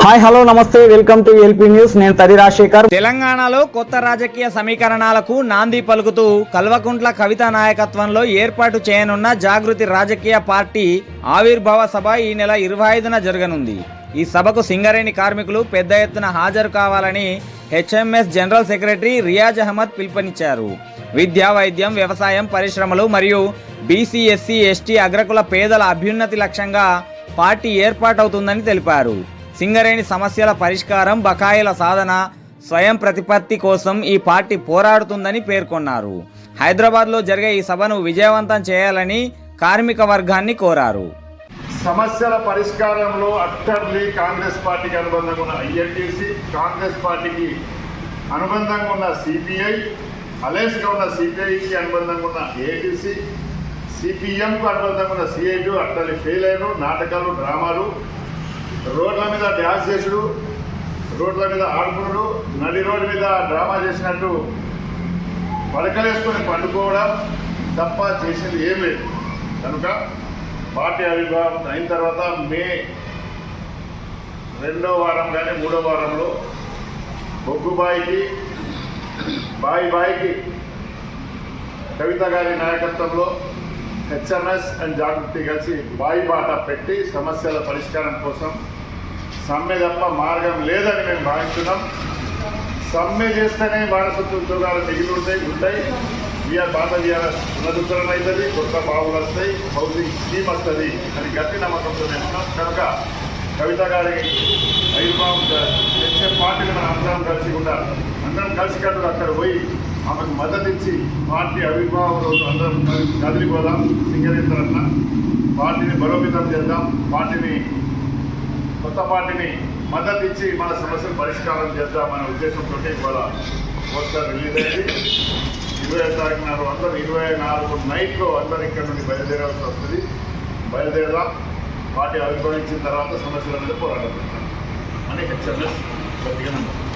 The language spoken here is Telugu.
హాయ్ హలో నమస్తే వెల్కమ్ టు ఎల్పీ న్యూస్. నేను తడి రాజశేఖర్. తెలంగాణలో కొత్త రాజకీయ సమీకరణాలకు నాంది పలుకుతూ కల్వకుంట్ల కవిత నాయకత్వంలో ఏర్పాటు చేయనున్న జాగృతి రాజకీయ పార్టీ ఆవిర్భావ సభ ఈ నెల 25న జరగనుంది. ఈ సభకు సింగరేణి కార్మికులు పెద్ద ఎత్తున హాజరు కావాలని HMS general secretary Riyaz Ahmed పిలుపునిచ్చారు. విద్య, వైద్యం, వ్యవసాయం, పరిశ్రమలు మరియు బీసీ, ఎస్సీ, ఎస్టీ అగ్రకుల పేదల అభ్యున్నతి లక్ష్యంగా పార్టీ ఏర్పాటవుతుందని తెలిపారు. సింగరేణి సమస్యల పరిష్కారం, బకాయిల సాధన, స్వయం ప్రతిపత్తి కోసం ఈ పార్టీ పోరాడుతుందని పేర్కొన్నారు. హైదరాబాద్లో జరిగే ఈ సభను విజయవంతం చేయాలని కార్మిక వర్గాన్ని కోరారు. సమస్యల పరిష్కారంలో అట్టర్లీ కాంగ్రెస్ పార్టీకి అనుబంధంగా ఉన్న ఐఎన్టీసీ, కాంగ్రెస్ పార్టీకి అనుబంధంగా ఉన్న సిపిఐ, అలయన్స్గా ఉన్న సిపిఐకి అనుబంధంగా ఉన్న ఏఐటీసీ, సిపిఎంకు అనుబంధంగా ఉన్న సిఐటు అట్టర్లీ ఫెయిల్ అయిన నాటకాలు, డ్రామాలు, రోడ్ల మీద డ్యాన్స్ చేసుడు, రోడ్ల మీద ఆడుకున్నాడు, నడి రోడ్డు మీద డ్రామా చేసినట్టు పడకలేసుకొని పండుకోవడం తప్ప చేసేది ఏం లేదు. కనుక పార్టీ ఆవిర్భావం అయిన తర్వాత మే 2వ వారం కానీ 3వ వారంలో బొగ్గుబాయికి బాయికి కవిత గారి నాయకత్వంలో హెచ్ఎంఎస్ అండ్ జాగృతి కలిసి బాయి బాట పెట్టి సమస్యల పరిష్కారం కోసం సమ్మె తప్ప మార్గం లేదని మేము భావిస్తున్నాం. సమ్మె చేస్తేనే వారసత్వ ఉద్యోగాలు మిగిలి ఉంటాయి. భారత పునరుద్ధరణ అవుతుంది, కొత్త బావులు వస్తాయి, హౌసింగ్ స్కీమ్ వస్తుంది అని గట్టి నమ్మకంతో ఉన్నాం. కనుక కవిత గారి ఆవిర్భావం తెచ్చే పార్టీని మనం అందరం కలిసికట్టుగా అక్కడ పోయి ఆమెకు మద్దతు ఇచ్చి పార్టీ ఆవిర్భావం రోజు అందరం కదిలిపోదాం. సింగరేణి తరఫున పార్టీని బలోపేతం చేద్దాం, కొత్త పార్టీని మద్దతు ఇచ్చి మన సమస్యలు పరిష్కారం చేద్దామనే ఉద్దేశంతో ఇవాళ పోస్టర్ రిలీజ్ అయింది. 25వ తారీఖు నాడు అందరూ 24 నైట్లో అందరూ ఇక్కడ నుండి బయలుదేరాల్సి వస్తుంది. బయలుదేరదాం. పార్టీ ఆవిర్భవించిన తర్వాత సమస్యల మీద పోరాడుతున్నాం అని హెచ్ఎంఎస్ గట్టిగా నమ్ముతాం.